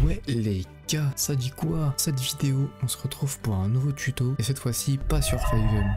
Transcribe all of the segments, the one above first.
Ouais les gars, ça dit quoi? Cette vidéo, on se retrouve pour un nouveau tuto et cette fois-ci pas sur 5M.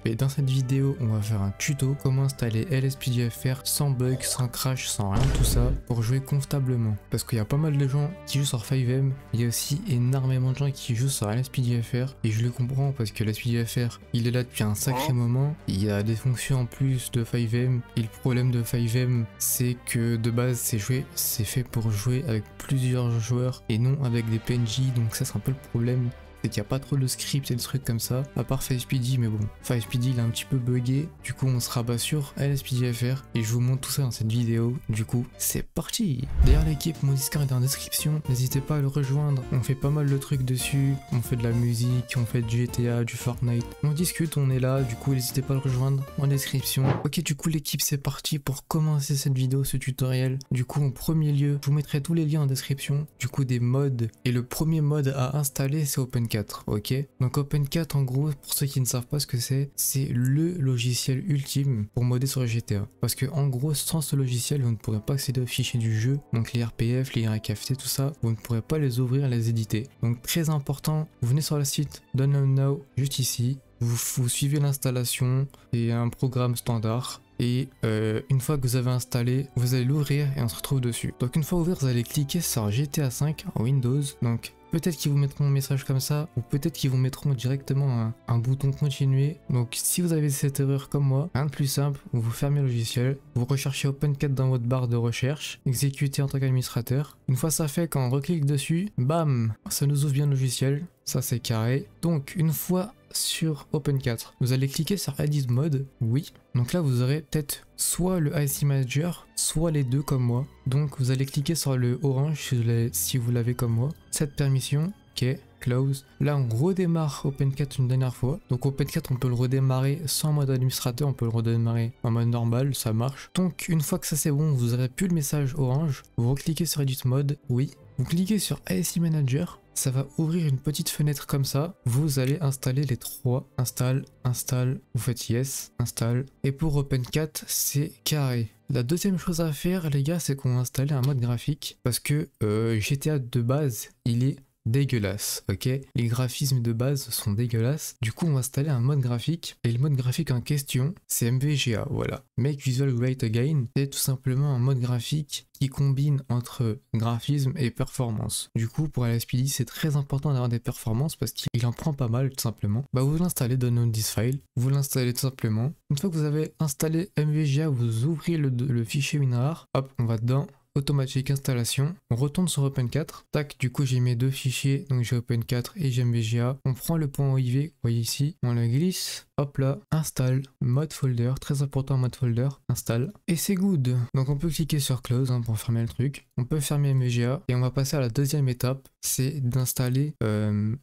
Et dans cette vidéo, on va faire un tuto comment installer LSPDFR sans bug, sans crash, sans rien de tout ça pour jouer confortablement. Parce qu'il y a pas mal de gens qui jouent sur 5M, il y a aussi énormément de gens qui jouent sur LSPDFR et je le comprends parce que LSPDFR il est là depuis un sacré moment, il y a des fonctions en plus de 5M et le problème de 5M c'est que de base c'est fait pour jouer avec plusieurs joueurs et non avec des PNJ, donc ça c'est un peu le problème. C'est qu'il n'y a pas trop de script et de trucs comme ça, à part FiveSpeedy, mais bon, FiveSpeedy il est un petit peu buggé, du coup on se rabat sur LSPDFR et je vous montre tout ça dans cette vidéo, du coup c'est parti. D'ailleurs l'équipe, mon Discord est en description, n'hésitez pas à le rejoindre, on fait pas mal de trucs dessus, on fait de la musique, on fait du GTA, du Fortnite, on discute, on est là, du coup n'hésitez pas à le rejoindre en description. Ok, du coup l'équipe c'est parti pour commencer cette vidéo, ce tutoriel. Du coup en premier lieu, je vous mettrai tous les liens en description, du coup des mods, et le premier mod à installer c'est OpenCat. Ok, donc OpenCat en gros, pour ceux qui ne savent pas ce que c'est le logiciel ultime pour modder sur GTA, parce que en gros sans ce logiciel vous ne pourrez pas accéder aux fichiers du jeu, donc les RPF, les RKFT, tout ça, vous ne pourrez pas les ouvrir, les éditer. Donc très important, vous venez sur le site Download Now, juste ici, vous suivez l'installation, c'est un programme standard. Et une fois que vous avez installé, vous allez l'ouvrir et on se retrouve dessus. Donc une fois ouvert, vous allez cliquer sur GTA 5 en Windows. Donc peut-être qu'ils vous mettront un message comme ça, ou peut-être qu'ils vous mettront directement un bouton continuer. Donc si vous avez cette erreur comme moi, rien de plus simple, vous fermez le logiciel, vous recherchez OpenCat dans votre barre de recherche, exécutez en tant qu'administrateur. Une fois ça fait, quand on reclique dessus, bam, ça nous ouvre bien le logiciel, ça c'est carré. Donc une fois sur OpenCat, vous allez cliquer sur Edit Mode, oui. Donc là vous aurez peut-être soit le IC Manager, soit les deux comme moi. Donc vous allez cliquer sur le orange si vous l'avez comme moi. Cette permission, ok, close. Là on redémarre OpenCat une dernière fois. Donc OpenCat on peut le redémarrer sans mode administrateur, on peut le redémarrer en mode normal, ça marche. Donc une fois que ça c'est bon, vous aurez plus le message orange. Vous recliquez sur Edit Mode, oui. Vous cliquez sur IC Manager. Ça va ouvrir une petite fenêtre comme ça. Vous allez installer les trois. Installe, installe, vous faites yes, installe. Et pour OpenCat, c'est carré. La deuxième chose à faire, les gars, c'est qu'on va installer un mode graphique. Parce que GTA de base, il est dégueulasse, ok? Les graphismes de base sont dégueulasses. Du coup, on va installer un mode graphique. Et le mode graphique en question, c'est MVGA, voilà. Make Visual Great Again. C'est tout simplement un mode graphique qui combine entre graphisme et performance. Du coup, pour LSPD, c'est très important d'avoir des performances parce qu'il en prend pas mal, tout simplement. Bah, vous l'installez, download this file. Vous l'installez tout simplement. Une fois que vous avez installé MVGA, vous ouvrez le fichier WinRAR. Hop, on va dedans. Automatique installation, on retourne sur OpenCat, tac, du coup j'ai mes deux fichiers, donc j'ai OpenCat et j'ai MVGA, on prend le point OIV, vous voyez ici, on le glisse, hop là, installe, mode folder, très important mode folder, installe, et c'est good. Donc on peut cliquer sur close pour fermer le truc, on peut fermer MVGA, et on va passer à la deuxième étape, c'est d'installer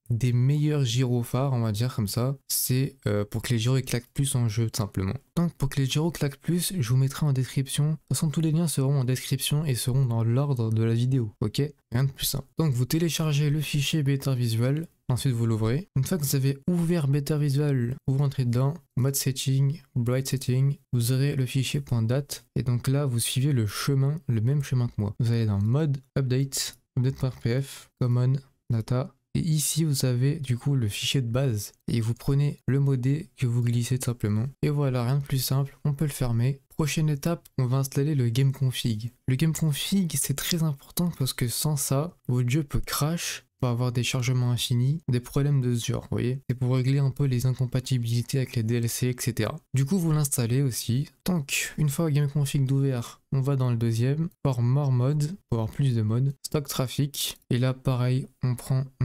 des meilleurs gyrophares, on va dire comme ça, c'est pour que les gyros claquent plus en jeu, tout simplement. Donc pour que les gyros claquent plus, je vous mettrai en description, de toute façon tous les liens seront en description et seront dans l'ordre de la vidéo, ok? Rien de plus simple. Donc vous téléchargez le fichier Better Visual, ensuite vous l'ouvrez. Une fois que vous avez ouvert Better Visual, vous rentrez dedans, mode setting, bright setting, vous aurez le fichier .dat et donc là vous suivez le même chemin que moi. Vous allez dans mode update, update.rpf, common, data. Et ici vous avez du coup le fichier de base et vous prenez le modé que vous glissez tout simplement. Et voilà, rien de plus simple, on peut le fermer. Prochaine étape, on va installer le game config. Le game config c'est très important parce que sans ça, votre jeu peut crash, peut avoir des chargements infinis, des problèmes de ce genre, vous voyez. C'est pour régler un peu les incompatibilités avec les DLC, etc. Du coup vous l'installez aussi. Donc une fois le game config d'ouvert, on va dans le deuxième, for more mode, pour avoir plus de modes, stock traffic, et là pareil, on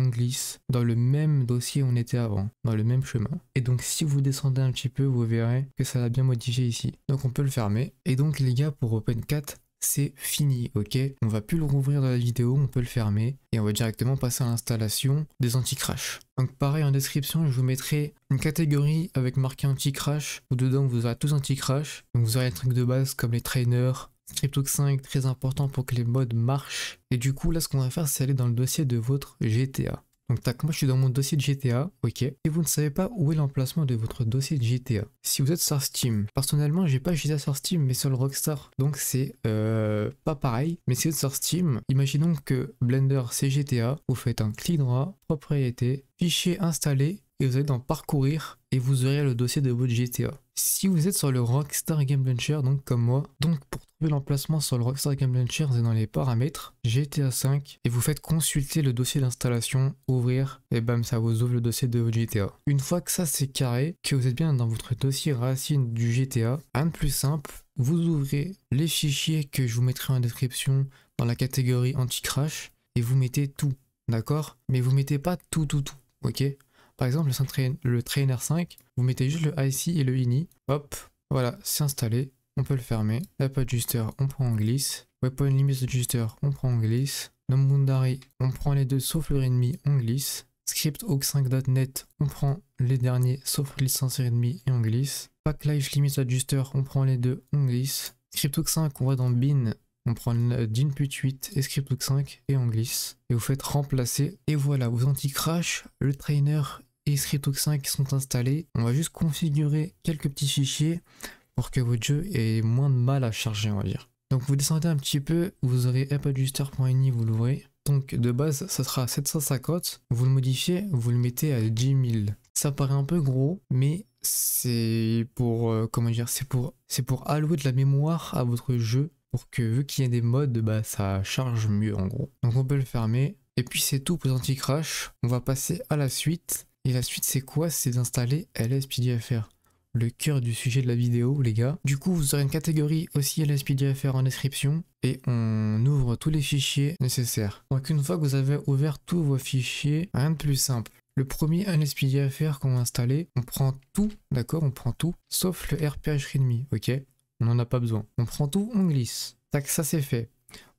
glisse dans le même dossier où on était avant, dans le même chemin. Et donc si vous descendez un petit peu, vous verrez que ça a bien modifié ici. Donc on peut le fermer. Et donc les gars, pour OpenCat, c'est fini, ok? On va plus le rouvrir dans la vidéo, on peut le fermer et on va directement passer à l'installation des anti-crash. Donc pareil, en description, je vous mettrai une catégorie avec marqué anti-crash, où dedans vous aurez tous anti-crash. Donc vous aurez les trucs de base comme les trainers, Scriptbook 5, très important pour que les mods marchent. Et du coup là ce qu'on va faire c'est aller dans le dossier de votre GTA. Donc tac, moi je suis dans mon dossier de GTA, ok. Et vous ne savez pas où est l'emplacement de votre dossier de GTA. Si vous êtes sur Steam, personnellement j'ai pas GTA sur Steam mais sur le Rockstar. Donc c'est pas pareil. Mais si vous êtes sur Steam, imaginons que Blender c'est GTA, vous faites un clic droit, propriété, fichier installé, et vous allez dans parcourir et vous aurez le dossier de votre GTA. Si vous êtes sur le Rockstar Game Launcher, donc comme moi, donc pour trouver l'emplacement sur le Rockstar Game Launcher, vous êtes dans les paramètres, GTA 5, et vous faites consulter le dossier d'installation, ouvrir, et bam, ça vous ouvre le dossier de votre GTA. Une fois que ça c'est carré, que vous êtes bien dans votre dossier racine du GTA, rien de plus simple, vous ouvrez les fichiers que je vous mettrai en description dans la catégorie anti-crash, et vous mettez tout, d'accord? Mais vous mettez pas tout, ok? Par exemple, le Trainer 5, vous mettez juste le IC et le INI. Hop, voilà, c'est installé. On peut le fermer. App Adjuster, on prend en glisse. Weapon Limit Adjuster, on prend en glisse. Boundary, on prend les deux sauf le ennemi, on glisse. ScriptHawk5.net, on prend les derniers sauf le licencié ennemi et on glisse. Pack Life Limit Adjuster, on prend les deux, on glisse. ScriptHawk5, on va dans Bin. On prend d'input 8 et ScriptHawk 5 et on glisse. Et vous faites remplacer. Et voilà, vos anti-crash, le trainer et ScriptHawk 5 sont installés. On va juste configurer quelques petits fichiers pour que votre jeu ait moins de mal à charger, on va dire. Donc vous descendez un petit peu, vous aurez appadjuster.ini, vous l'ouvrez. Donc de base, ça sera 750. Vous le modifiez, vous le mettez à 10 000. Ça paraît un peu gros, mais c'est pour, comment dire, c'est pour allouer de la mémoire à votre jeu. Pour que vu qu'il y a des modes, bah ça charge mieux en gros. Donc on peut le fermer. Et puis c'est tout pour l'anti-crash. On va passer à la suite. Et la suite c'est quoi? C'est d'installer LSPDFR. Le cœur du sujet de la vidéo les gars. Du coup vous aurez une catégorie aussi LSPDFR en description. Et on ouvre tous les fichiers nécessaires. Donc une fois que vous avez ouvert tous vos fichiers, rien de plus simple. Le premier LSPDFR qu'on va installer, on prend tout, d'accord? On prend tout, sauf le RPH Readme, ok? On n'en a pas besoin. On prend tout, on glisse. Tac, ça c'est fait.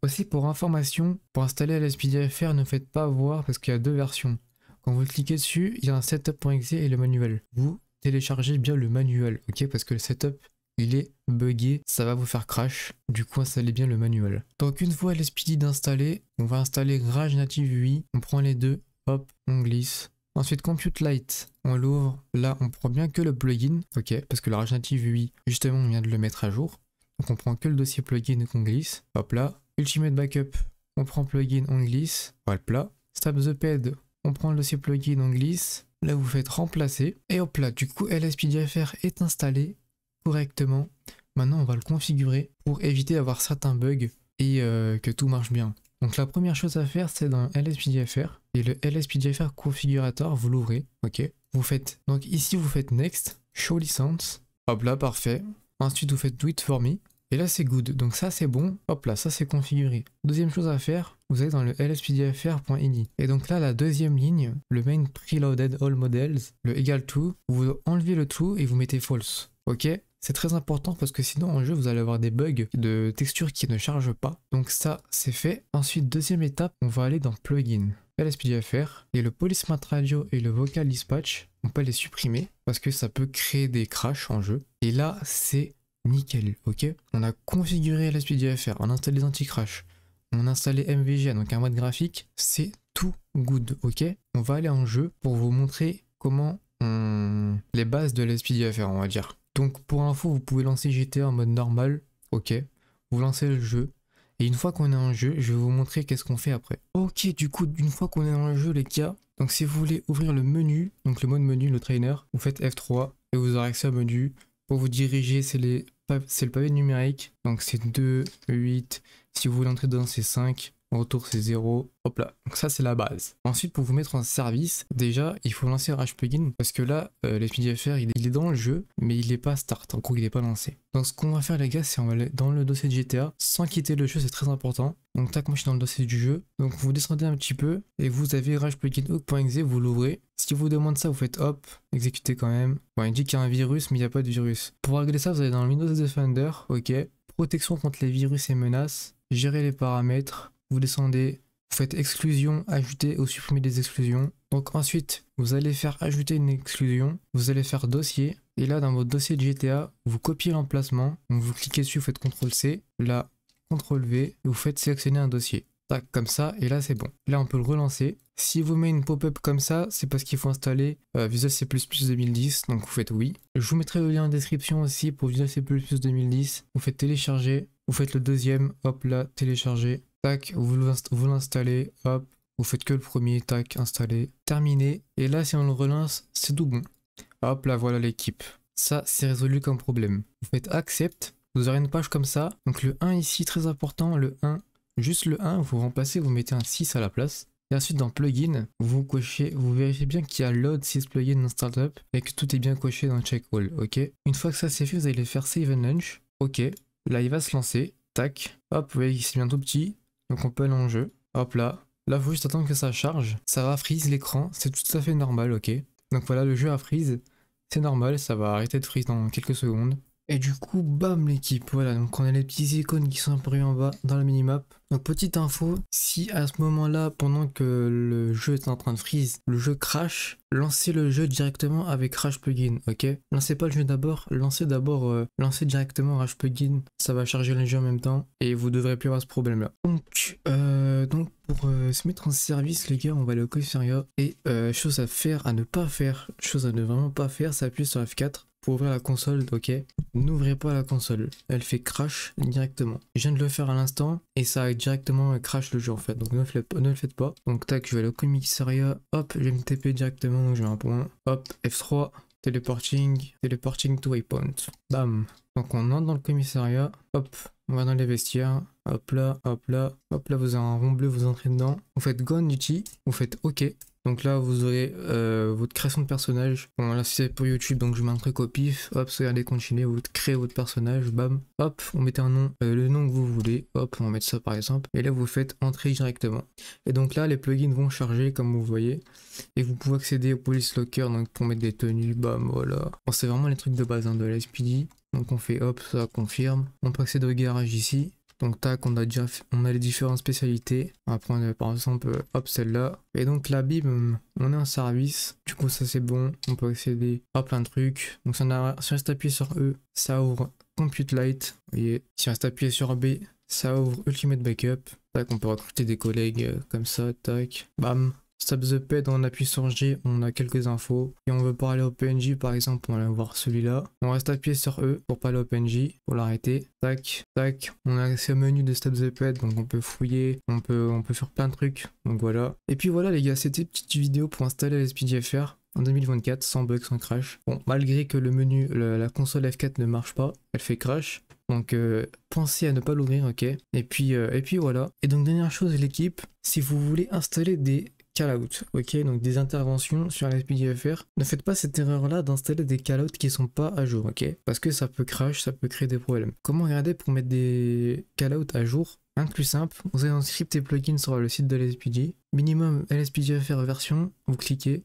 Aussi pour information, pour installer LSPDFR, ne faites pas voir parce qu'il y a deux versions. Quand vous cliquez dessus, il y a un setup.exe et le manuel. Vous téléchargez bien le manuel, ok? Parce que le setup, il est buggé, ça va vous faire crash. Du coup, installez bien le manuel. Donc une fois LSPD installé, on va installer Rage Native UI. On prend les deux, hop, on glisse. Ensuite, Compute Lite, on l'ouvre. Là, on prend bien que le plugin, ok, parce que le Rage Native UI, justement, on vient de le mettre à jour. Donc, on prend que le dossier plugin qu'on glisse. Hop là. Ultimate Backup, on prend plugin, on glisse. Hop là. Stab the Ped, on prend le dossier plugin, on glisse. Là, vous faites remplacer. Et hop là, du coup, LSPDFR est installé correctement. Maintenant, on va le configurer pour éviter d'avoir certains bugs et que tout marche bien. Donc la première chose à faire, c'est dans LSPDFR et le LSPDFR configurator, vous l'ouvrez, ok. Vous faites, donc ici vous faites Next, Show License, hop là, parfait. Ensuite vous faites Do It For Me, et là c'est good, donc ça c'est bon, hop là, ça c'est configuré. Deuxième chose à faire, vous allez dans le lspdfr.ini, et donc là la deuxième ligne, le main preloaded all models, le equal to, vous enlevez le true et vous mettez false, ok. C'est très important parce que sinon en jeu vous allez avoir des bugs de texture qui ne chargent pas. Donc ça c'est fait. Ensuite deuxième étape, on va aller dans Plugin, LSPDFR et le Polysmart Radio et le Vocal Dispatch, on peut les supprimer parce que ça peut créer des crashs en jeu. Et là c'est nickel, ok. On a configuré LSPDFR, on a installé les anti-crash, on a installé MVGA, donc un mode graphique, c'est tout good, ok. On va aller en jeu pour vous montrer comment les bases de LSPDFR, on va dire. Donc pour info, vous pouvez lancer GTA en mode normal, ok, vous lancez le jeu, et une fois qu'on est en jeu, je vais vous montrer qu'est-ce qu'on fait après. Ok, du coup, une fois qu'on est dans le jeu les gars, donc si vous voulez ouvrir le menu, donc le mode menu, le trainer, vous faites F3, et vous aurez accès au menu. Pour vous diriger, c'est le pavé numérique, donc c'est 2, 8, si vous voulez entrer dedans c'est 5, retour c'est 0, hop là, donc ça c'est la base. Ensuite pour vous mettre en service, déjà il faut lancer Rage Plugin parce que là l'SPDFR il est dans le jeu mais il n'est pas start, en gros il n'est pas lancé. Donc ce qu'on va faire les gars, c'est on va aller dans le dossier de GTA sans quitter le jeu, c'est très important. Donc tac, moi je suis dans le dossier du jeu, donc vous descendez un petit peu et vous avez Rage Plugin hook.exe, vous l'ouvrez. Si vous demande ça, vous faites hop, exécuter quand même. Bon, il dit qu'il y a un virus mais il n'y a pas de virus. Pour régler ça, vous allez dans le Windows Defender, ok, protection contre les virus et menaces, gérer les paramètres. Vous descendez, vous faites exclusion, ajouter ou supprimer des exclusions. Donc ensuite, vous allez faire ajouter une exclusion, vous allez faire dossier. Et là, dans votre dossier de GTA, vous copiez l'emplacement. Donc vous cliquez dessus, vous faites CTRL-C. Là, CTRL-V, et vous faites sélectionner un dossier. tac, comme ça, et là c'est bon. Là on peut le relancer. Si vous mettez une pop-up comme ça, c'est parce qu'il faut installer Visual C++ 2010, donc vous faites oui. Je vous mettrai le lien en description aussi pour Visual C++ 2010. Vous faites télécharger, vous faites le deuxième, hop là, télécharger, tac, vous l'installez, hop, vous faites que le premier, tac, installer, terminé. Et là si on le relance, c'est tout bon. Hop là, voilà l'équipe. Ça, c'est résolu comme problème. Vous faites accept, vous aurez une page comme ça. Donc le 1 ici, très important, le 1, juste le 1, vous remplacez, vous mettez un 6 à la place. Et ensuite dans plugin, vous cochez, vous vérifiez bien qu'il y a load 6 plugin dans startup et que tout est bien coché dans check all, ok. Une fois que ça c'est fait, vous allez faire save and launch, ok. Là il va se lancer, tac, hop, vous voyez c'est bien tout petit, donc on peut aller en jeu, hop là. Là faut juste attendre que ça charge, ça va freeze l'écran, c'est tout à fait normal, ok. Donc voilà, le jeu a freeze, c'est normal, ça va arrêter de freeze dans quelques secondes. Et du coup, bam l'équipe, voilà, donc on a les petits icônes qui sont apparus en bas dans la minimap. Donc petite info, si à ce moment-là, pendant que le jeu est en train de freeze, le jeu crash, lancez le jeu directement avec Crash Plugin, ok? Lancez pas le jeu d'abord, lancez directement Crash Plugin, ça va charger le jeu en même temps et vous devrez plus avoir ce problème-là. Donc pour se mettre en service, les gars, on va aller au commissariat et chose à faire, à ne pas faire, chose à ne vraiment pas faire, c'est appuyer sur F4. Pour ouvrir la console, ok, n'ouvrez pas la console, elle fait crash directement. Je viens de le faire à l'instant et ça a directement crash le jeu en fait, donc ne le faites pas. Donc tac, je vais aller au commissariat, hop, je vais me TP directement, donc je vais un point, hop, F3, téléporting to waypoint, bam. Donc on entre dans le commissariat, hop, on va dans les vestiaires, hop là, hop là, hop là, vous avez un rond bleu, vous entrez dedans, vous faites go on duty, vous faites ok. Donc là vous aurez votre création de personnage. Bon là c'est pour YouTube donc je mets un truc au pif. Hop, regardez continuer, vous créez votre personnage, bam. Hop, on mettez un nom, le nom que vous voulez. Hop, on va mettre ça par exemple. Et là vous faites entrer directement. Et donc là les plugins vont charger comme vous voyez. Et vous pouvez accéder au Police Locker donc pour mettre des tenues, bam, voilà. Bon, c'est vraiment les trucs de base hein, de la SPD. Donc on fait hop, ça confirme. On peut accéder au garage ici. Donc tac, on a les différentes spécialités. On va prendre par exemple hop celle-là. Et donc là bim, on est en service. Du coup ça c'est bon. On peut accéder à plein de trucs. Donc si on reste appuyé sur E, ça ouvre Compute Light. Vous voyez. Si on reste appuyé sur B, ça ouvre Ultimate Backup. Tac, on peut recruter des collègues comme ça, tac, bam. Stop the ped, on appuie sur G, on a quelques infos. Et on veut parler au PNJ par exemple, on va aller voir celui-là. On reste appuyé sur E pour parler au PNJ, pour l'arrêter. Tac, tac, on a accès au menu de Stop the ped, donc on peut fouiller, on peut faire plein de trucs. Donc voilà. Et puis voilà les gars, c'était une petite vidéo pour installer l'SPDFR en 2024, sans bug, sans crash. Bon, malgré que le menu, la console F4 ne marche pas, elle fait crash. Donc pensez à ne pas l'ouvrir, ok. Et puis voilà. Et donc dernière chose l'équipe, si vous voulez installer des callouts, ok, donc des interventions sur la SPDFR. Ne faites pas cette erreur là d'installer des callouts qui sont pas à jour, ok, parce que ça peut crash, ça peut créer des problèmes. Comment regarder pour mettre des callouts à jour? Un de plus simple, vous allez dans script et plugins sur le site de l'SPD, minimum LSPDFR version, vous cliquez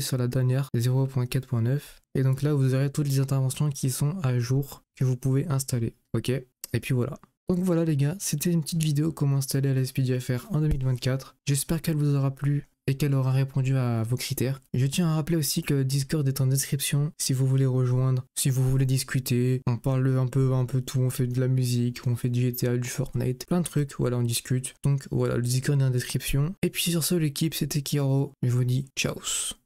sur la dernière 0.4.9 et donc là vous aurez toutes les interventions qui sont à jour que vous pouvez installer, ok, et puis voilà. Donc voilà les gars, c'était une petite vidéo comment installer LSPDFR en 2024. J'espère qu'elle vous aura plu et qu'elle aura répondu à vos critères. Je tiens à rappeler aussi que le Discord est en description si vous voulez rejoindre, si vous voulez discuter. On parle un peu tout, on fait de la musique, on fait du GTA, du Fortnite, plein de trucs, voilà on discute. Donc voilà, le Discord est en description. Et puis sur ce l'équipe, c'était Kiro, je vous dis ciao.